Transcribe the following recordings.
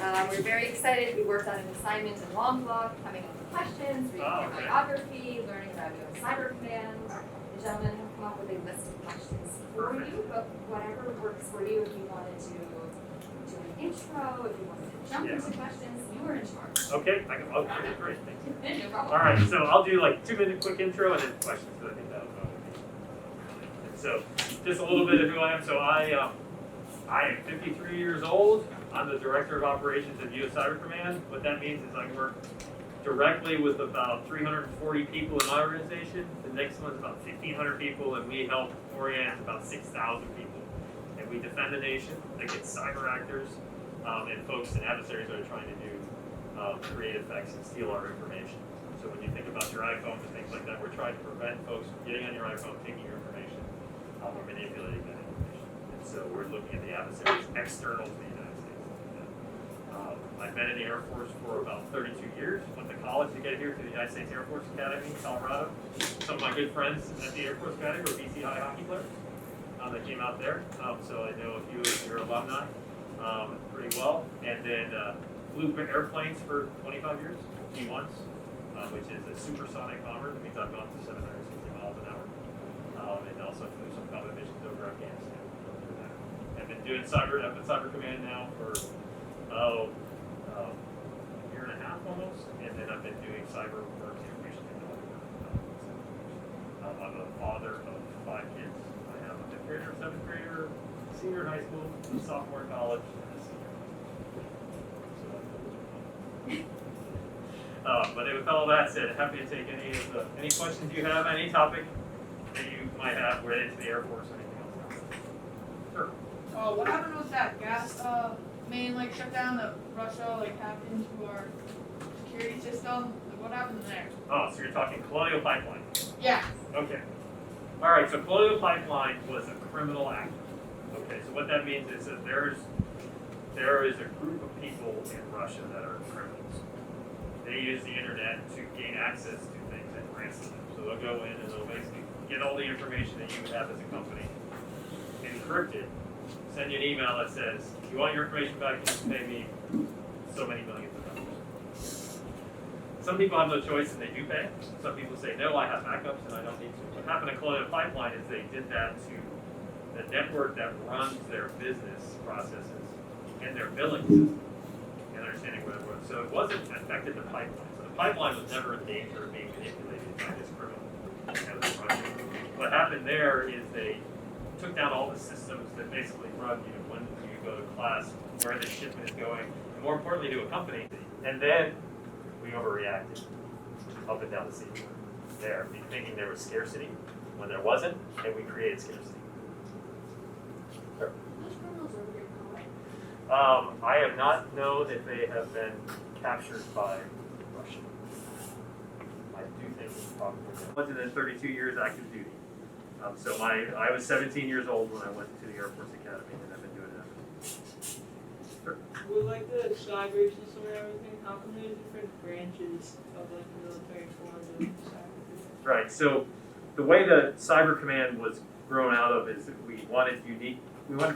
We're very excited. We worked on an assignment in Longbook, coming up with questions, reading your biography, learning about US Cyber Command. The gentlemen have come up with a list of questions for you, but whatever works for you. If you wanted to do an intro, if you wanted to jump into questions, you were in charge. Okay, I can. Okay, great. Thank you. No problem. All right, so I'll do like 2-minute quick intro and then questions. Because I think that'll go. So, just a little bit of who I am. So I am 53 years old. I'm the Director of Operations at US Cyber Command. What that means is I work directly with about 340 people in my organization. The next one's about 1,500 people, and we help orient about 6,000 people. And we defend the nation against cyber actors and folks and adversaries that are trying to do create effects and steal our information. So when you think about your iPhone and things like that, we're trying to prevent folks from getting on your iPhone, taking your information, or manipulating that information. And so we're looking at the adversaries external to the United States. I've been in the Air Force for about 32 years. Went to college to get here to the United States Air Force Academy in Colorado. Some of my good friends at the Air Force Academy were BC High hockey players that came out there. So I know a few of your alumni pretty well. And then flew airplanes for 25 years, G1s, which is a supersonic bomber. That means I've gone to 760 miles an hour. And also flew some combat missions over Afghanistan. I've been doing cyber command now for a year and a half almost, and then I've been doing cyber work, information technology work. I'm a father of 5 kids. I have a 5th grader, 7th grader, senior in high school, a sophomore in college, and a senior. But with all that said, happy to take any questions you have, any topic that you might have related to the Air Force or anything else. Sure. What happened with that gas main shutdown that Russia hacked into our security system? What happened there? Oh, so you're talking Colonial Pipeline. Yeah. Okay. All right, so Colonial Pipeline was a criminal act. Okay, so what that means is that there is a group of people in Russia that are criminals. They use the internet to gain access to things and ransom them. So they'll go in and they'll basically get all the information that you would have as a company, encrypt it, send you an email that says, if you want your information back, you have to pay me so many millions of dollars. Some people have no choice and they do pay. Some people say, no, I have backups and I don't need to. What happened at Colonial Pipeline is they did that to the network that runs their business processes and their billing system and understanding what it was. So it wasn't affected the pipeline. So the pipeline was never in danger of being manipulated by this criminal. What happened there is they took down all the systems that basically run, when you go to class, where the shipment is going, and more importantly to a company. And then we overreacted up and down the seaboard there, thinking there was scarcity when there wasn't, and we created scarcity. Sure. Which criminals are we going? I have not known if they have been captured by Russia. I do think it's probably been. Within 32 years active duty. So I was 17 years old when I went to the Air Force Academy, and I've been doing it ever since. Sure. With the cyber system and everything, how come there's different branches of the military forms of cyber? Right. So the way the Cyber Command was grown out of is that we wanted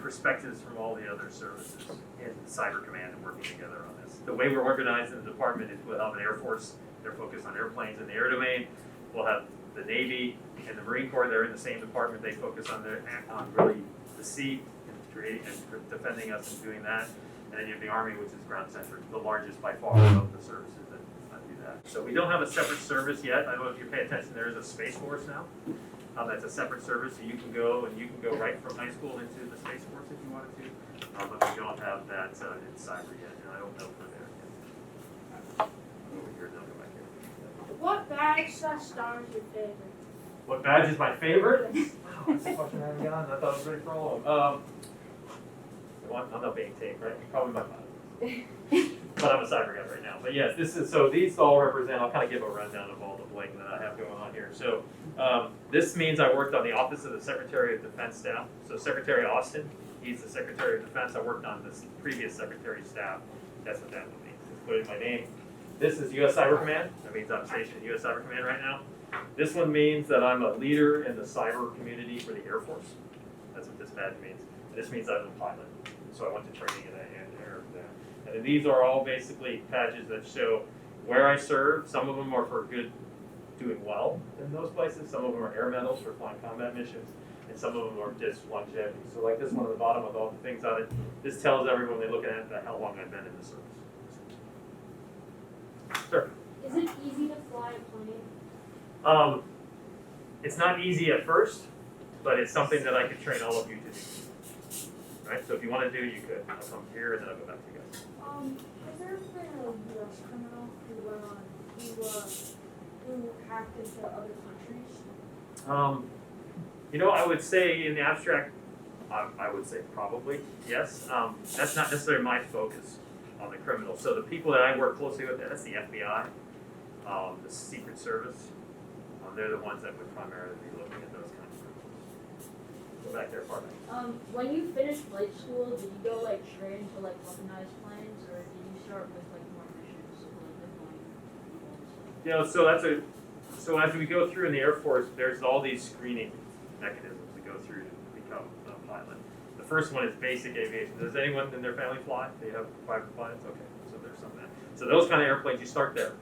perspectives from all the other services in Cyber Command and working together on this. The way we're organized in the department is we'll have an Air Force. They're focused on airplanes in the air domain. We'll have the Navy and the Marine Corps. They're in the same department. They focus on really the sea and creating and defending us and doing that. And then you have the Army, which is ground centric, the largest by far of the services that do that. So we don't have a separate service yet. I don't know if you pay attention. There is a Space Force now. That's a separate service, so you can go right from high school into the Space Force if you wanted to. But we don't have that in cyber yet, and I don't know for there yet. Over here, no, go back here. What badge/star is your favorite? What badge is my favorite? Wow, that's a question I haven't gotten. I thought it was ready for all of them. I'm not being taped, right? Probably my father. But I'm a cyber guy right now. But yes, these all represent, I'll kind of give a rundown of all the bling that I have going on here. So this means I worked on the Office of the Secretary of Defense staff. So Secretary Austin, he's the Secretary of Defense. I worked on this previous Secretary's staff. That's what that would mean. Just put in my name. This is US Cyber Command. That means I'm stationed at US Cyber Command right now. This one means that I'm a leader in the cyber community for the Air Force. That's what this badge means. And this means I'm a pilot. so I went to training in air there. And then these are all basically badges that show where I served. Some of them are for doing well in those places. Some of them are air medals for flying combat missions, and some of them are just longevity. So like this one at the bottom with all the things on it, this tells everyone they're looking at how long I've been in the service. Sure. Is it easy to fly a plane? It's not easy at first, but it's something that I could train all of you to do. Right? So if you want to do, you could. I'll come here and then I'll go back to you guys. Has there been a U.S. criminal who hacked into other countries? I would say in the abstract, I would say probably, yes. That's not necessarily my focus on the criminal. So the people that I work closely with, that's the FBI, the Secret Service. They're the ones that would primarily be looking at those kinds of criminals. Go back there, pardon. When you finished flight school, did you go straight into weaponized planes, or did you start with more missions deploying? So as we go through in the Air Force, there's all these screening mechanisms that go through to become a pilot. The first one is basic aviation. Does anyone in their family fly? Do you have private pilots? Okay, so there's some of that. So those kind of airplanes, you start there.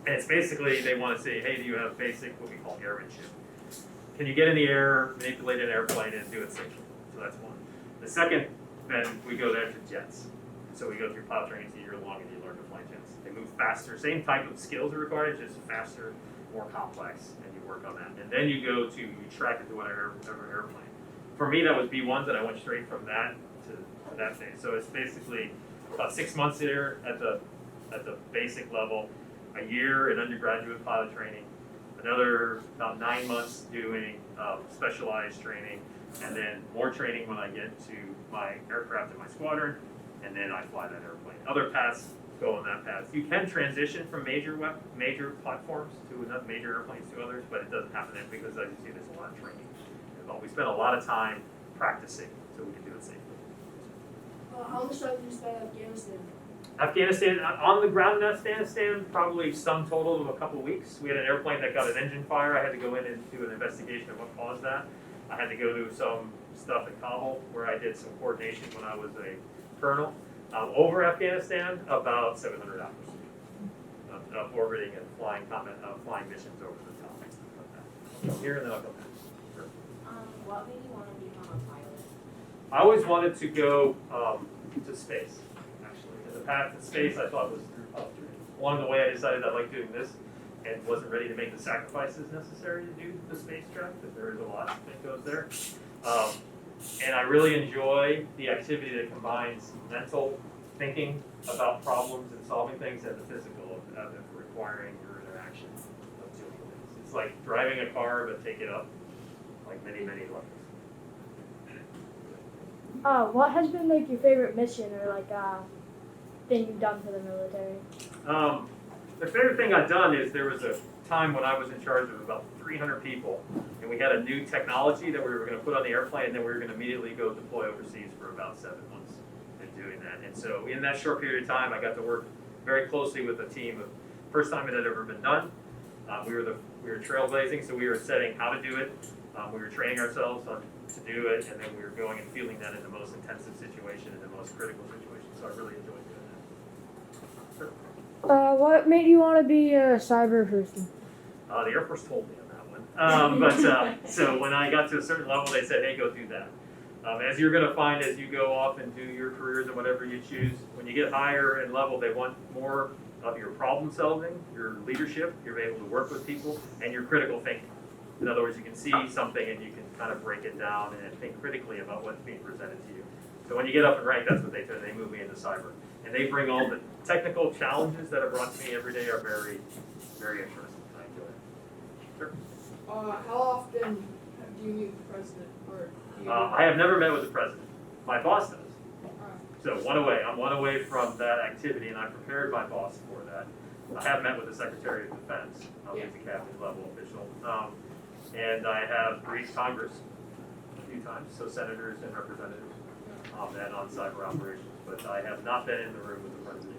And it's basically, they want to say, hey, do you have basic, what we call airmanship? Can you get in the air, manipulate an airplane, and do it safely? So that's one. The second, then we go there to jets. So we go through pilot training, it's a year long, and you learn to fly jets. They move faster, same type of skills are required, just faster, more complex, and you work on that. And then you go to, you track into whatever airplane. For me, that was B1s, and I went straight from that to that phase. So it's basically about 6 months here at the basic level, a year in undergraduate pilot training, another about 9 months doing specialized training, and then more training when I get to my aircraft in my squadron, and then I fly that airplane. Other paths go on that path. You can transition from major platforms to major airplanes to others, but it doesn't happen then because, as you see, there's a lot of training involved. We spend a lot of time practicing so we can do it safely. How much time did you spend in Afghanistan? Afghanistan, on the ground in Afghanistan, probably sum total of a couple of weeks. We had an airplane that got an engine fire. I had to go in and do an investigation of what caused that. I had to go do some stuff in Kabul where I did some coordination when I was a colonel. Over Afghanistan, about 700 hours of orbiting and flying missions over the top. I'll go here and then I'll go back. Sure. What made you want to become a pilot? I always wanted to go to space. The path to space I thought was through pilot training. Along the way I decided I liked doing this and wasn't ready to make the sacrifices necessary to do the space track, because there is a lot that goes there. And I really enjoy the activity that combines mental thinking about problems and solving things and the physical of it requiring your interaction of doing things. It's like driving a car but take it up like many, many levels. What has been your favorite mission or thing you've done for the military? The favorite thing I've done is there was a time when I was in charge of about 300 people, and we had a new technology that we were going to put on the airplane, and then we were going to immediately go deploy overseas for about 7 months in doing that. And so in that short period of time, I got to work very closely with a team of, first time it had ever been done. We were trailblazing, so we were setting how to do it. We were training ourselves on to do it, and then we were going and feeling that in the most intensive situation, in the most critical situation. So I really enjoyed doing that. Sure. What made you want to be a cyber person? The Air Force told me on that one. So when I got to a certain level, they said, hey, go do that. As you're going to find as you go off and do your careers and whatever you choose, when you get higher in level, they want more of your problem solving, your leadership, you're able to work with people, and your critical thinking. In other words, you can see something and you can kind of break it down and think critically about what's being presented to you. So when you get up in rank, that's what they do. They move me into cyber. And they bring all the technical challenges that are brought to me every day are very, very interesting. I enjoy it. Sure. How often do you meet the president? Or do you I have never met with the president. My boss does. Alright. So one away. I'm one away from that activity, and I prepared my boss for that. I have met with the Secretary of Defense. He's a cabinet level official. And I have briefed Congress a few times, so senators and representatives, and on cyber operations. But I have not been in the room with the president.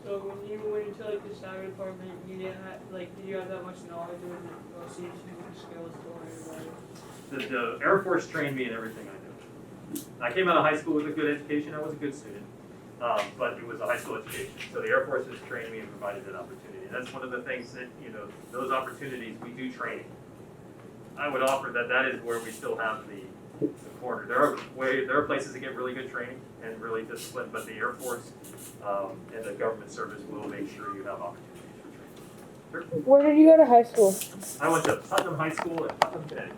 So when you went into the cyber department, you didn't have did you have that much knowledge or was it mostly just using skills to learn about it? The Air Force trained me in everything I know. I came out of high school with a good education, I was a good student, but it was a high school education. So the Air Force has trained me and provided that opportunity. And that's one of the things that, you know, those opportunities, we do training. I would offer that that is where we still have the corner. There are places that get really good training and really disciplined, but the Air Force and the government service will make sure you have opportunities for training. Where did you go to high school? I went to Putnam High School in Putnam, Connecticut.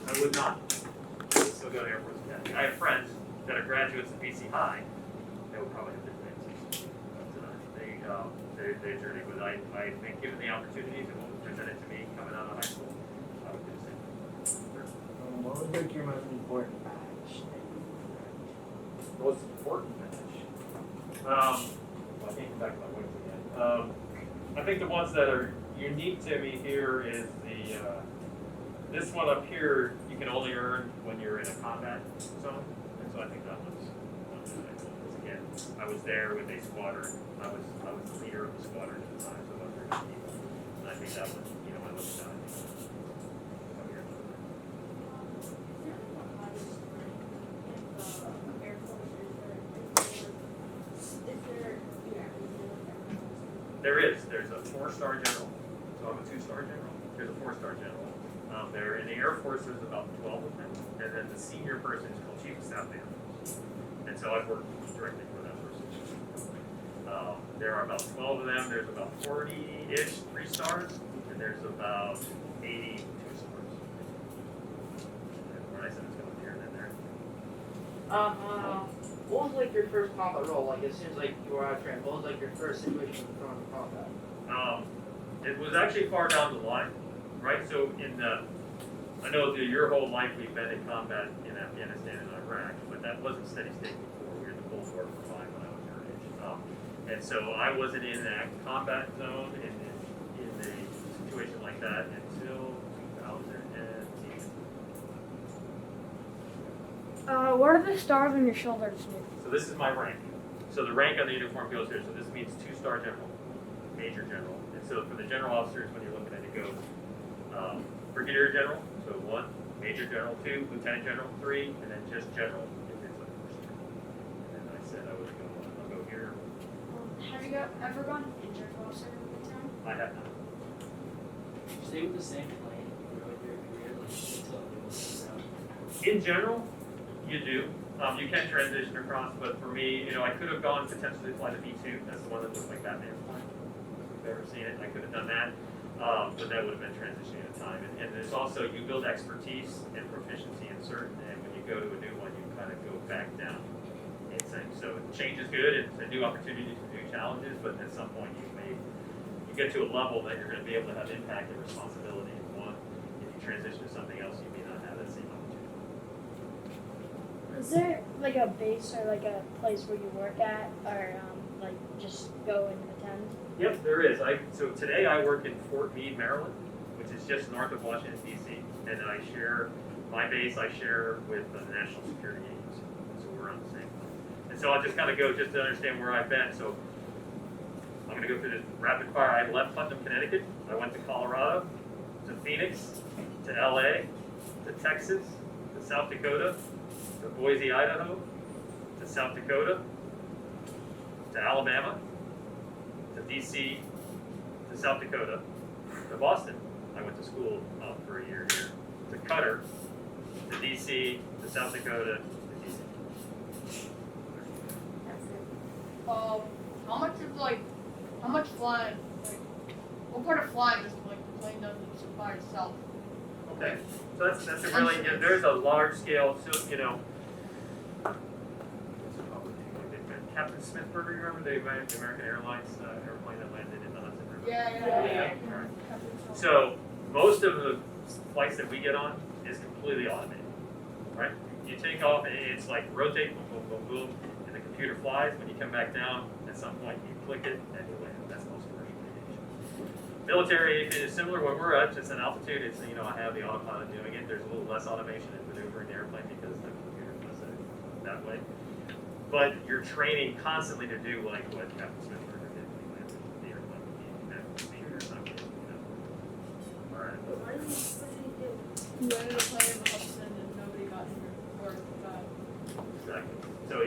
I would not. I would still go to Air Force Academy. I have friends that are graduates of BC High. They would probably have different answers. But they journey with I think given the opportunities and what was presented to me coming out of high school, I would do the same. What was like your most important badge that you earned? Most important message. Well, I can't come back to my points again. I think the ones that are unique to me here is the this one up here you can only earn when you're in a combat zone, and so I think that one's one that I know. Because again, I was there with a squadron. I was the leader of the squadron at the time, so those were good people. And I think that was, you know, I looked down. There's a 4-star general, so I'm a 2-star general. There's a 4-star general. There in the Air Force, there's about 12 of them, and then the senior person is called Chief of Staff Air Force. And so I've worked directly for that person. There are about 12 of them. There's about 40-ish 3-stars, and there's about 80 2-stars. And when I said it's going here and then there. What was like your first combat role? Like as soon as like you were out of training, what was like your first situation thrown in combat? It was actually far down the line, right? So I know through your whole life we've been in combat in Afghanistan and Iraq, but that wasn't steady state before. We were in the Cold War for 5 when I was your age. And so I wasn't in that combat zone in a situation like that until 2010. What are the stars on your shoulders? So this is my rank. So the rank on the uniform goes here. So this means 2-star general, major general. And so for the general officers, when you're looking at it, goes brigadier general, so 1, major general 2, lieutenant general 3, and then just general if it's a 1st. And then I said I would I'll go here. Have you ever gone injured while serving in the town? I have not. Stay with the same plane throughout your career, like until it was out. In general, you do. You can transition across, but for me, you know, I could have gone potentially to fly the B-2. That's the one that looks like Batman's plane. If you've ever seen it, I could have done that. But that would have been transitioning at a time. And there's also, you build expertise and proficiency in certain, and when you go to a new one, you kind of go back down. So change is good, it's a new opportunity for new challenges, but at some point you get to a level that you're going to be able to have impact and responsibility in one. If you transition to something else, you may not have that same opportunity. Is there like a base or like a place where you work at, or like just go and attend? Yep, there is. So today I work in Fort Meade, Maryland, which is just north of Washington, D.C. And I share my base. I share with the National Security Agency, so we're on the same place. And so I'll just kind of go just to understand where I've been. So I'm going to go through this rapid fire. I left Putnam, Connecticut. I went to Colorado, to Phoenix, to L.A., to Texas, to South Dakota, to Boise, Idaho, to South Dakota, to Alabama, to DC, to South Dakota, to Boston. I went to school for a year here. To Qatar, to DC, to South Dakota, to DC. That's it. How much flying, like, what part of flying does like the plane doesn't by itself? Okay, so that's a really, there's a large scale, so, you know, Captain Smithburger, you remember the American Airlines airplane that landed in the Hudson River? Yeah. So most of the flights that we get on is completely automated, right? You take off and it's like rotate, boom, boom, boom, boom, and the computer flies. When you come back down, at some point you click it and you land. That's most commercial aviation. Military aviation is similar. When we're at just an altitude, it's, you know, I have the autopilot doing it. There's a little less automation in maneuvering the airplane because the computer does it that way. But you're training constantly to do like what Captain Smithburger did when he landed the airplane. That computer is not good, you know. All right. You ended up playing in the Hudson and nobody got injured or got So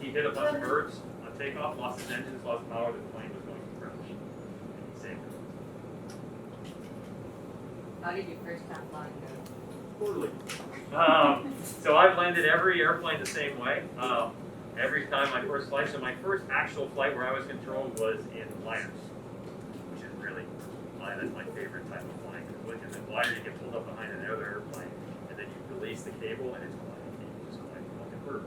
he hit a bunch of birds on takeoff, lost his engines, lost power, the plane was going to crash. And he saved it. How did your first time flying go? Poorly. So I've landed every airplane the same way. Every time my first flight, so my first actual flight where I was controlled was in gliders, which is really, that's my favorite type of flying. Because in the glider you get pulled up behind another airplane, and then you release the cable and it's gliding. You just glide like a bird.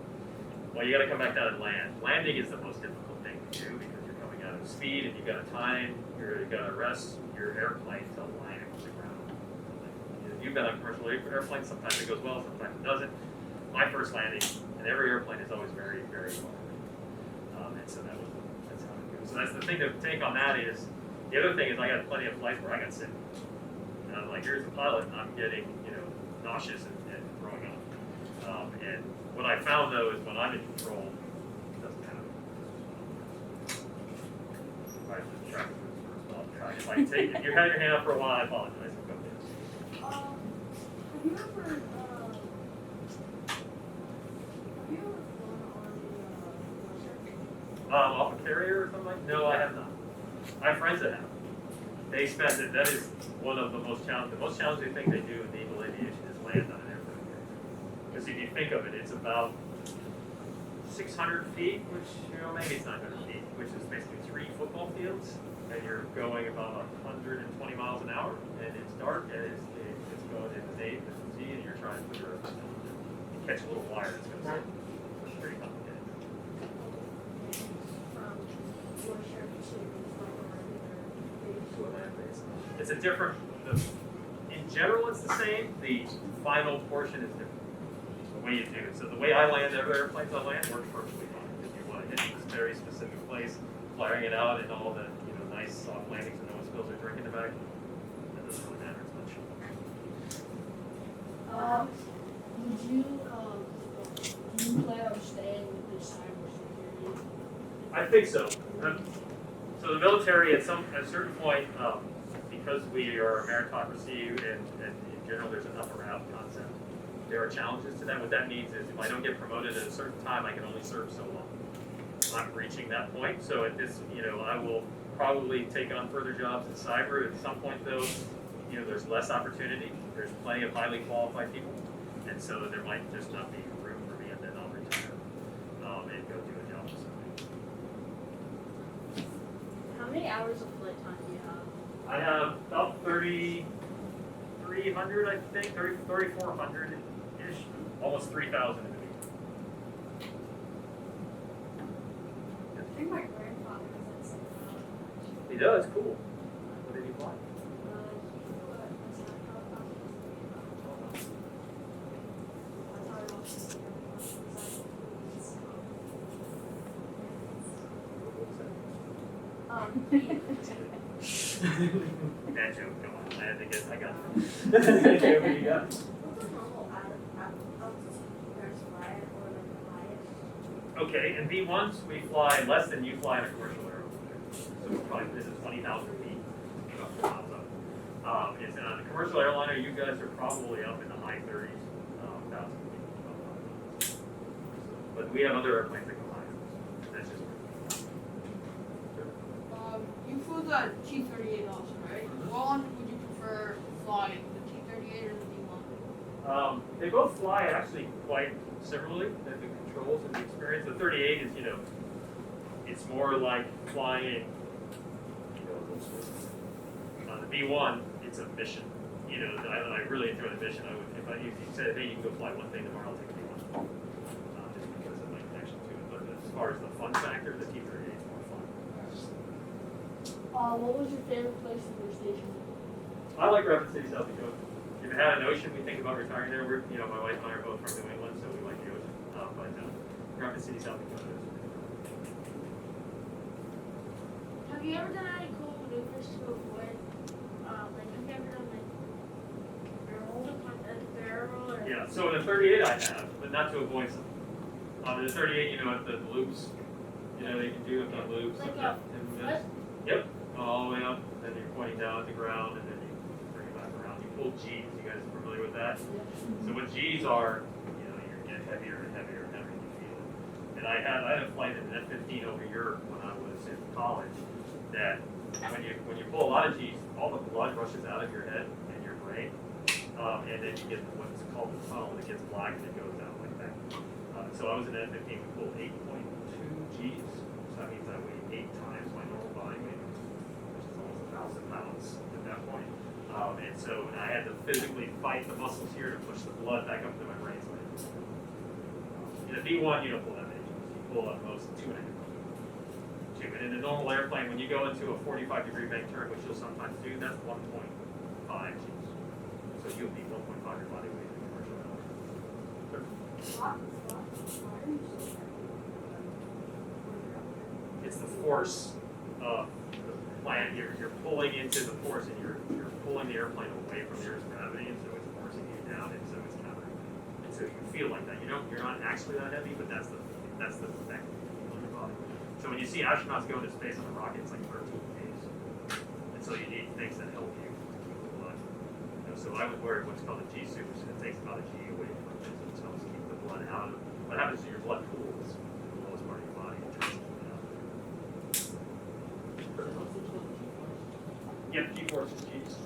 Well, you got to come back down and land. Landing is the most difficult thing to do because you're coming out of speed and you've got to time, you've got to rest your airplane to line it with the ground. You've been on a commercial airplane, sometimes it goes well, sometimes it doesn't. My first landing, and every airplane is always very, very hard. And so that's how it goes. So that's the thing to take on that is, the other thing is I got plenty of flights where I got sick. And I'm like, here's the pilot, and I'm getting, nauseous and throwing up. And what I found though is when I'm in control, it doesn't happen. If you had your hand up for a while, I apologize. Have you ever flown on Off a carrier or something like that? No, I have not. I have friends that have. They spend it. That is one of the most challenging thing they do in naval aviation is land on an aircraft carrier. Because if you think of it, it's about 600 feet, which, maybe it's 900 feet, which is basically 3 football fields. And you're going about 120 miles an hour, and it's dark, and it's going in the day, and you're trying to put your airplane down. You catch a little wire, it's going to sit. It's pretty complicated. It's a different, in general it's the same, the final portion is different. The way you do it. So the way I land, every airplanes I land works perfectly fine. If you want to hit this very specific place, flaring it out and all the nice soft landings and no one spills their drink in the bag, that doesn't really matter as much. do you plan on staying with this cybersecurity? I think so. So the military, at a certain point, because we are a meritocracy and in general there's an up or out concept, there are challenges to that. What that means is if I don't get promoted at a certain time, I can only serve so long. I'm reaching that point, so at this, I will probably take on further jobs in cyber. At some point, though, there's less opportunity. There's plenty of highly qualified people, and so there might just not be room for me, and then I'll retire and go do a job somewhere. How many hours of flight time do you have? I have about 3,300, I think, 3,400-ish, almost 3,000 in a week. I think my grandfather was at some He does, cool. What did he fly? Bad joke, come on. I had to guess, I got it. Okay, what do you got? What's the normal altitude you guys fly at, or like the highest? Okay, in V1s, we fly less than you fly in a commercial airplane. So we're probably, this is 20,000 feet, about 4 miles up. It's on a commercial airliner, you guys are probably up in the high 30s, 1,000 feet. But we have other airplanes that go higher. That's just You flew the T-38 also, right? What one would you prefer flying, the T-38 or the D-1? They both fly actually quite similarly, the controls and the experience. The 38 is, it's more like flying, on the B1, it's a mission. I really enjoy the mission. If you said, hey, you can go fly one thing tomorrow, I'll take the B1. Just because of my connection to it. But as far as the fun factor, the T-38 is more fun. What was your favorite place that you were stationed? I like Rapid City, South Dakota. If it had an ocean, we think about retiring there. We're, my wife and I are both from New England, so we like the ocean. But Rapid City, South Dakota is Have you ever done any cool maneuvers to avoid, have you ever done barrel or? Yeah, so in the 38 I have, but not to avoid something. In the 38, at the loops, they can do the loops. Like and a then- Yep, all the way up, then you're pointing down at the ground, and then you bring it back around. You pull G's, you guys are familiar with that? So what G's are, you get heavier and heavier and heavier, you feel it. And I had a flight in an F-15 over Europe when I was in college that when you pull a lot of G's, all the blood rushes out of your head and your brain, and then you get what's called the tunnel, and it gets black and it goes out like that. So I was in an F-15, we pulled 8.2 G's, so that means I weighed 8 times my normal body weight, which is almost 1,000 pounds at that point. And so I had to physically fight the muscles here to push the blood back up to my brain. In a B-1, you don't pull that many G's. You pull at most 2.5. And in a normal airplane, when you go into a 45-degree bank turn, which you'll sometimes do, that's 1.5 G's. So you'll be 1.5 your body weight in a commercial airplane. It's the force of the plane. You're pulling into the force, and you're pulling the airplane away from the Earth's gravity, and so it's forcing you down, and so it's counter. And so you feel like that. You're not actually that heavy, but that's the effect on your body. So when you see astronauts go into space on a rocket, it's like 13 days. And so you need things that help you keep the blood. So I would wear what's called a G suit, and it takes about a G away from it, so it helps keep the blood out of it. What happens is your blood cools in the lowest part of your body and tries to keep it out. Yep, G-force is G's.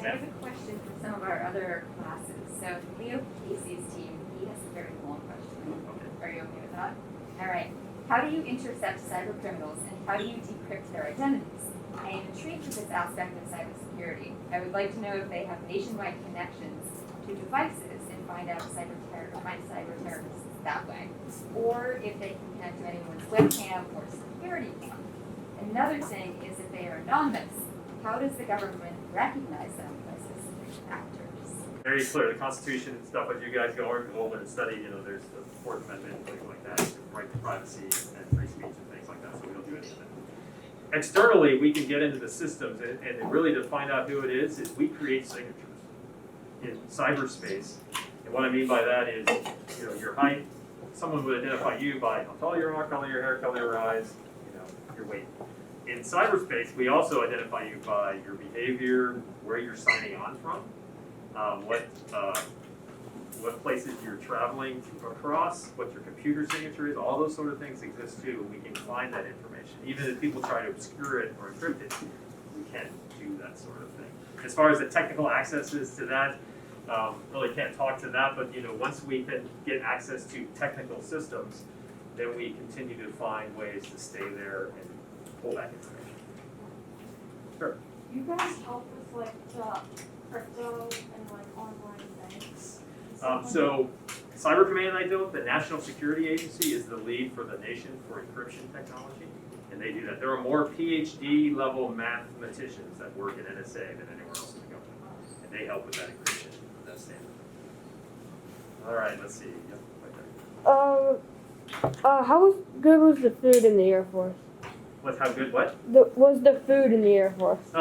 I have a question for some of our other classes. So Leo Casey's team, he has a very long question. Okay. Are you okay with that? All right. How do you intercept cyber criminals, and how do you decrypt their identities? I am intrigued with this aspect of cybersecurity. I would like to know if they have nationwide connections to devices and find cyber terrorists that way, or if they can connect to anyone's webcam or security cam. Another thing is if they are anonymous, how does the government recognize them as specific actors? Very clear. The Constitution and stuff, as you guys go over and study, there's the Fourth Amendment and things like that, right to privacy and free speech and things like that, so we don't do any of that. Externally, we can get into the systems, and really to find out who it is we create signatures in cyberspace. And what I mean by that is, your height. Someone would identify you by how tall you are, color your hair, color your eyes, your weight. In cyberspace, we also identify you by your behavior, where you're signing on from, what places you're traveling across, what your computer signature is. All those sort of things exist too. We can find that information. Even if people try to obscure it or encrypt it, we can do that sort of thing. As far as the technical accesses to that, really can't talk to that, but once we can get access to technical systems, then we continue to find ways to stay there and pull that information. Sure. You guys help with crypto and online banks? So Cyber Command I built, the National Security Agency is the lead for the nation for encryption technology, and they do that. There are more PhD level mathematicians that work at NSA than anywhere else in the government, and they help with that encryption, that standard. All right, let's see. Yep, right there. How good was the food in the Air Force? What's how good? What? Was the food in the Air Force?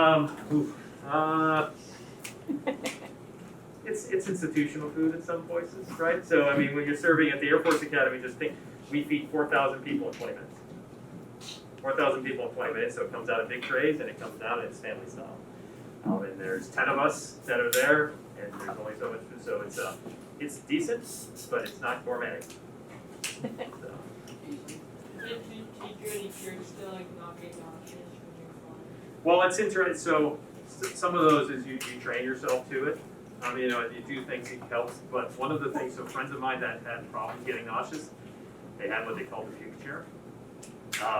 It's institutional food in some places, right? So I mean, when you're serving at the Air Force Academy, just think we feed 4,000 people in 20 minutes. 4,000 people in 20 minutes, so it comes out of big trays and it comes down and it's family style. And there's 10 of us that are there, and there's only so much food, so it's decent, but it's not gourmet. So. Did you teach any tricks to not get nauseous when you're flying? Well, it's interesting. So some of those is you train yourself to it. You do things that helps. But one of the things, so friends of mine that had problems getting nauseous, they had what they call the puke chair.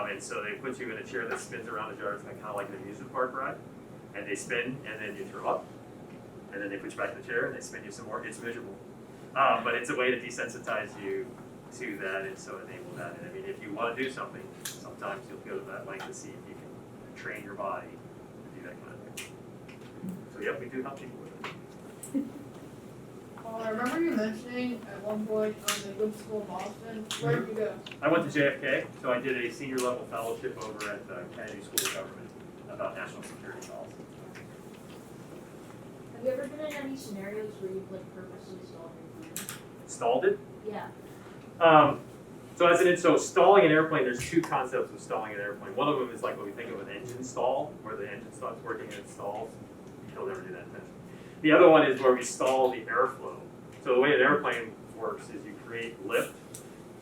And so they put you in a chair that spins around the jar. It's kind of like an amusement park ride. And they spin, and then you throw up. And then they put you back in the chair, and they spin you some more. It's miserable. But it's a way to desensitize you to that, and so enable that. And I mean, if you want to do something, sometimes you'll go to that length to see if you can train your body to do that kind of thing. So yep, we do help people with it. I remember you mentioning at one point on the good school in Boston. Where did you go? I went to JFK, so I did a senior level fellowship over at the Kennedy School of Government about national security policy. Have you ever been in any scenarios where you've purposely stalled your plane? Stalled it? Yeah. So stalling an airplane, there's two concepts of stalling an airplane. One of them is like what we think of an engine stall, where the engine stops working and it stalls. You'll never do that intentionally. The other one is where we stall the airflow. So the way an airplane works is you create lift,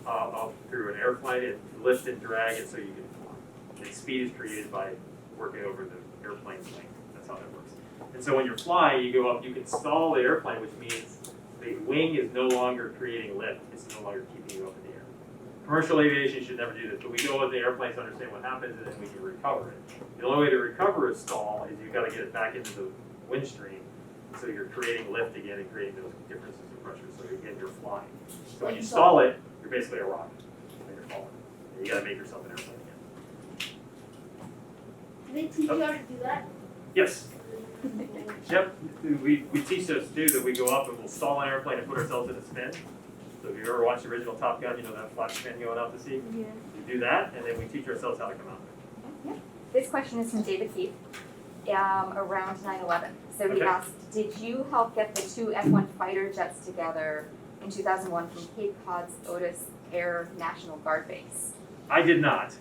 up through an airplane and lift and drag it so you can fly. And speed is created by working over the airplane's wing. That's how that works. And so when you're flying, you go up, you can stall the airplane, which means the wing is no longer creating lift. It's no longer keeping you up in the air. Commercial aviation should never do this, but we go with the airplanes to understand what happens and then we can recover it. The only way to recover a stall is you've got to get it back into the wind stream. So you're creating lift again and creating those differences in pressure. So again, you're flying. So when you stall it, you're basically a rocket and you're falling. And you got to make yourself an airplane again. Do they teach you how to do that? Yes. Yep. We teach those too, that we go up and we'll stall an airplane and put ourselves in a spin. So if you ever watched the original Top Gun, you know that flat spin going out to sea? Yeah. We do that, and then we teach ourselves how to come out. This question is from David Keith, around 9/11. So he Okay. asked, did you help get the two F-1 fighter jets together in 2001 from Cape Cod's Otis Air National Guard Base? I did not.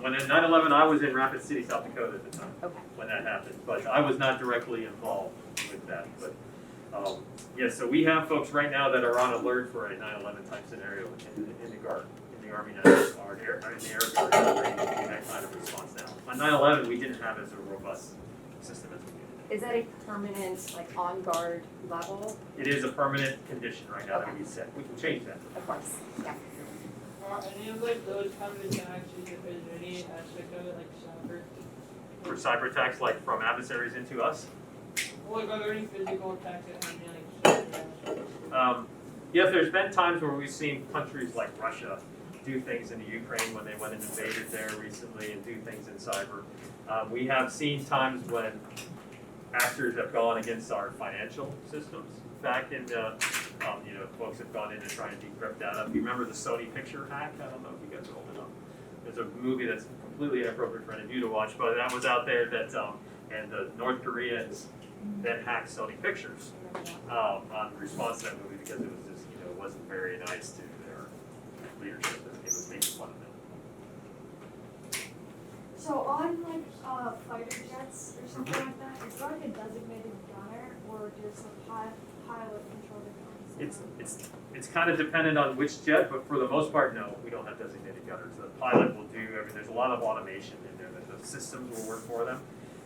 When in 9/11, I was in Rapid City, South Dakota at the time Okay. when that happened, but I was not directly involved with that. But yeah, so we have folks right now that are on alert for a 9/11 type scenario in the Guard, in the Army National Guard, in the Air Guard, ready to do that kind of response now. On 9/11, we didn't have as a robust system as we do. Is that a permanent, like, on guard level? It is a permanent condition right now that we set. We can change that. Of course, yeah. Are any of like those kind of attacks, is there any aspect of it like cyber? For cyber attacks, like from adversaries into us. Or like are there any physical attacks that have any like cyber attacks? Yes, there's been times where we've seen countries like Russia do things in the Ukraine when they went and invaded there recently and do things in cyber. We have seen times when actors have gone against our financial systems. Back in, folks have gone in to try and decrypt data. If you remember the Sony picture hack, I don't know if you guys are old enough. There's a movie that's completely inappropriate for any of you to watch, but that was out there that, and the North Koreans then hacked Sony Pictures on response to that movie because it was just, it wasn't very nice to their leadership. It was making fun of them. So on like fighter jets or something like that, is there like a designated gunner or just a pilot control the guns? It's kind of dependent on which jet, but for the most part, no, we don't have designated gunners. The pilot will do, there's a lot of automation in there that the systems will work for them.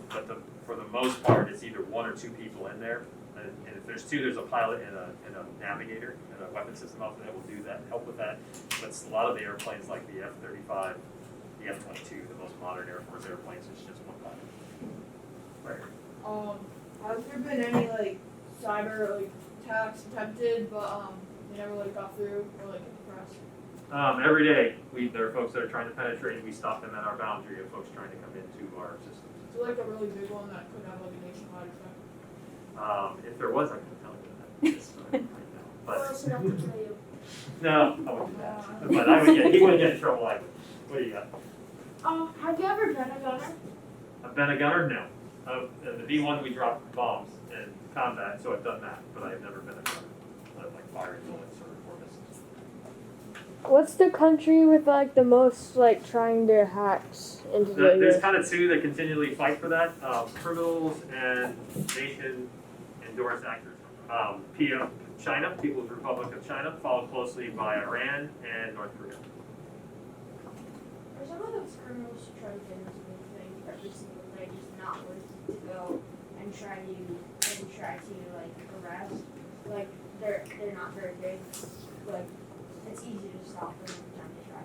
But for the most part, it's either one or two people in there. And if there's two, there's a pilot and a navigator and a weapon system officer that will do that, help with that. But a lot of the airplanes like the F-35, the F-22, the most modern Air Force airplanes, it's just one pilot. Right. Has there been any like cyber like attacks attempted, but they never like got through or like hit the press? Every day, there are folks that are trying to penetrate, and we stop them at our boundary of folks trying to come into our systems. So like a really big one that could have like a nationwide effect? If there was, I could tell you that this time right now. Or But else enough to tell you. no, I wouldn't do that. But he wouldn't get in trouble. I would. What do you got? Have you ever been a gunner? I've been a gunner? No. The V1 we dropped bombs in combat, so I've done that, but I've never been a gunner. Like firing bullets or missiles. What's the country with like the most like trying to hacks into the There's US? kind of two that continually fight for that, criminals and nation endorsed actors. China, People's Republic of China, followed closely by Iran and North Korea. Are some of those criminals who try to do this thing every single day just not worth it to go and try to like harass? Like they're not very big. Like it's easy to stop them every time they try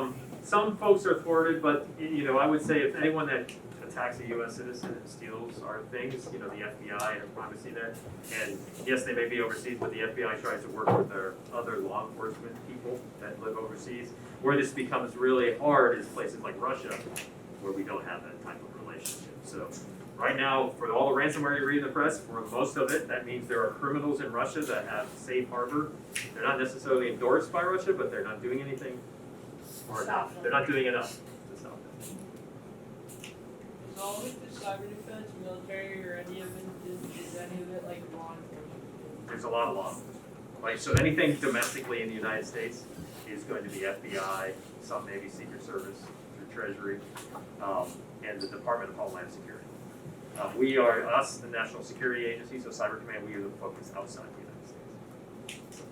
to. Some folks are thwarted, but I would say if anyone that attacks a U.S. citizen and steals our things, the FBI and privacy there, and yes, they may be overseas, but the FBI tries to work with their other law enforcement people that live overseas. Where this becomes really hard is places like Russia, where we don't have that type of relationship. So right now, for all the ransomware you read in the press, for most of it, that means there are criminals in Russia that have safe harbor. They're not necessarily endorsed by Russia, but they're not doing anything, or they're not doing enough to stop them. Is all of the cyber defense, military, or any of it, is any of it like law enforcement? There's a lot of law enforcement. So anything domestically in the United States is going to be FBI, some Navy Secret Service, through Treasury, and the Department of Homeland Security. We are, the National Security Agency, so Cyber Command, we are the focus outside the United States.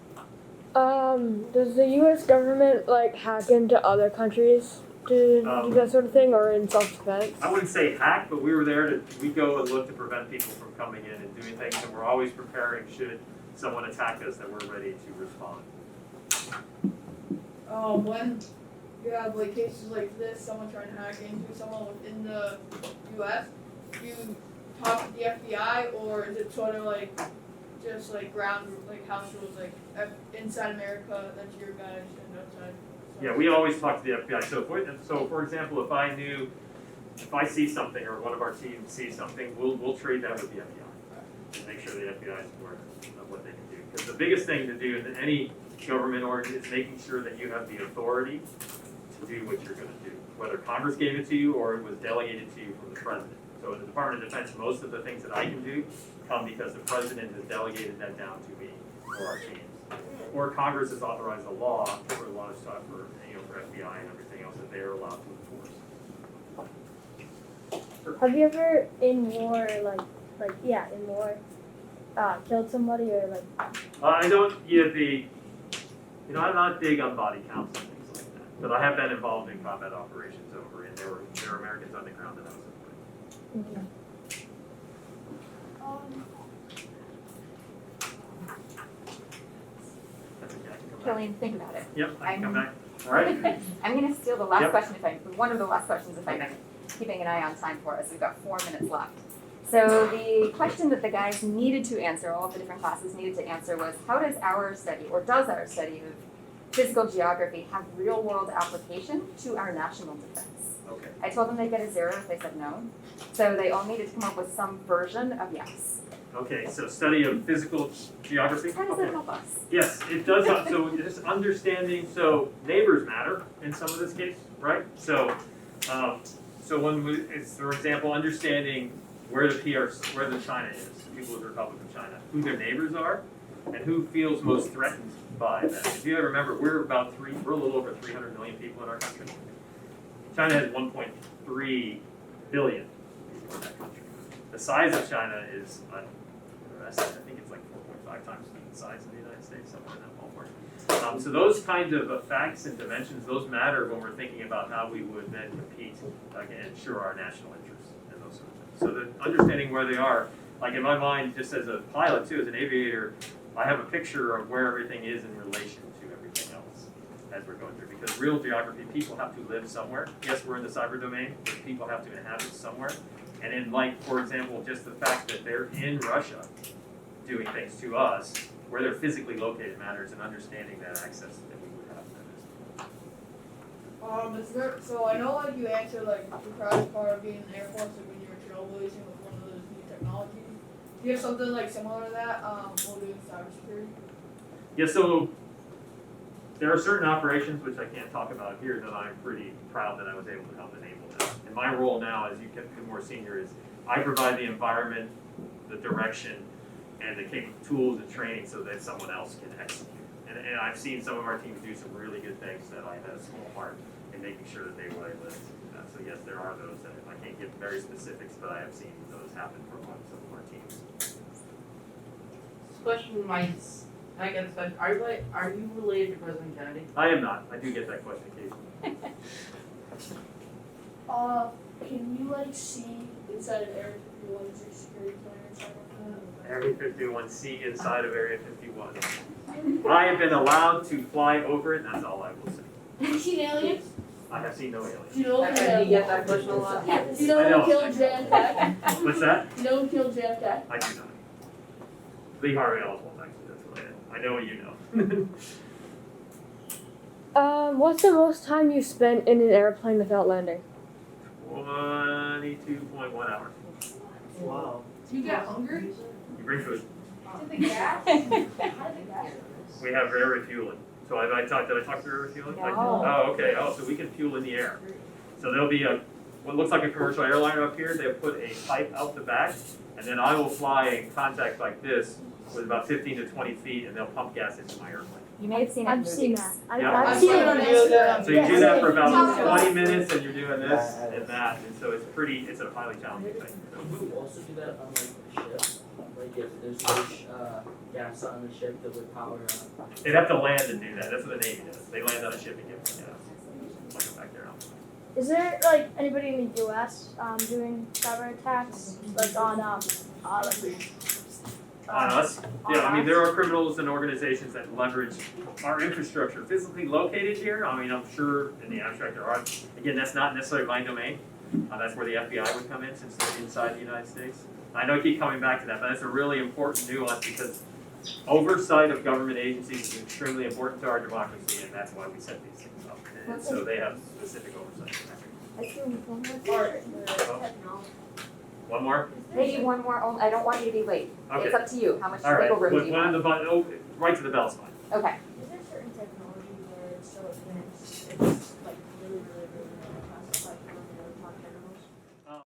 Does the U.S. government like hack into other countries to do that sort of thing, or in self-defense? I wouldn't say hack, but we go and look to prevent people from coming in and doing things, and we're always preparing should someone attack us that we're ready to respond. When you have like cases like this, someone trying to hack into someone within the U.S., you talk to the FBI, or is it sort of like just like ground like house rules, like inside America, that's your guys, and outside? Yeah, we always talk to the FBI. So for example, if I see something or one of our teams sees something, we'll trade that with the FBI and make sure the FBI is aware of what they can do. Because the biggest thing to do in any government organ is making sure that you have the authority to do what you're going to do, whether Congress gave it to you or it was delegated to you from the president. So in the Department of Defense, most of the things that I can do come because the president has delegated that down to me or our teams. Or Congress has authorized a law for a lot of stuff for FBI and everything else that they are allowed to enforce. Have you ever in war, killed somebody or like? I don't. I'm not big on body counts and things like that, but I have been involved in combat operations over, and there were Americans on the ground that I was supporting. Okay. Killian, think about it. Yep, I can come I'm- back. All right. I'm gonna steal the last Yep. question one of the last questions if I may, keeping an eye on time for us. We've got 4 minutes left. So the question that the guys needed to answer, all of the different classes needed to answer was, how does our study of physical geography have real world application to our national defense? Okay. I told them they'd get a 0 if they said no. So they all needed to come up with some version of yes. Okay. So study of physical geography. How does Okay. it help us? Yes, it does. So just understanding. So neighbors matter in some of this case, right? So it's for example understanding where the China is, People's Republic of China, who their neighbors are, and who feels most threatened by them. If you remember, we're a little over 300 million people in our country. China has 1.3 billion people in that country. The size of China is, I think it's like 4.5 times the size of the United States, somewhere in that ballpark. So those kinds of facts and dimensions, those matter when we're thinking about how we would then compete and ensure our national interests and those sort of things. So the understanding where they are, like in my mind, just as a pilot too, as an aviator, I have a picture of where everything is in relation to everything else as we're going through. Because real geography, people have to live somewhere. Yes, we're in the cyber domain, but people have to inhabit somewhere. And in for example, just the fact that they're in Russia doing things to us, where they're physically located matters, and understanding that access that we would have to that. So I know like you answered like the proudest part of being in the Air Force, like when you were trailblazing with one of those new technologies. Do you have something like similar to that while doing cybersecurity? Yeah, so there are certain operations which I can't talk about here that I'm pretty proud that I was able to help enable them. And my role now, as you get more senior, is I provide the environment, the direction, and the tools and training so that someone else can execute. And I've seen some of our teams do some really good things that I had a small part in making sure that they were able to execute that. So yes, there are those that I can't give very specifics, but I have seen those happen for some of our teams. This question might, I guess, are you related to President Kennedy? I am not. I do get that question occasionally. Can you like see inside of Area 51 is your security clearance? Area 51C inside of Area 51. I have been allowed to fly over it, and that's all I will say. Have you seen aliens? I have seen no aliens. Do you know You get that question a lot? Do you know I know. who killed JFK? What's that? Do you know who killed JFK? I do not. Lee Harvey Oswald, actually, that's what I know what you know. What's the most time you spent in an airplane without landing? 22.1 hours. Wow. Do you get hungry? You bring food. Did the gas? How did the gas? We have air refueling. So did I talk to air refueling? No. Oh, okay. Oh, so we can fuel in the air. So there'll be what looks like a commercial airliner up here. They'll put a pipe out the back, and then I will fly in contact like this with about 15 to 20 feet, and they'll pump gas into my airplane. You may have seen it in I've seen movies. that. Yeah. I've seen it on Instagram. So you do that for about Yes. 20 minutes, and you're doing this and that, and so it's a highly challenging thing. Can you also do that on like a ship? Like if there's much gas on the ship that would power They'd have to land and do that. That's what the Navy does. They land on a ship and give them gas. Like back there. Is there like anybody in the U.S. Doing cyber attacks like on On us? Yeah, I mean, there are criminals and organizations that leverage our infrastructure physically located here. I mean, I'm sure in the abstract there are. Again, that's not necessarily my domain. That's where the FBI would come in since they're inside the United States. I know I keep coming back to that, but that's a really important nuance because oversight of government agencies is extremely important to our democracy, and that's why we set these things up. And so they have specific oversight. I feel one more Alright. technology. One more? Maybe one more, I don't want you to be late. Okay. It's up to you, how much All right. wiggle room do you One want? of the right to the bell is fine. Okay,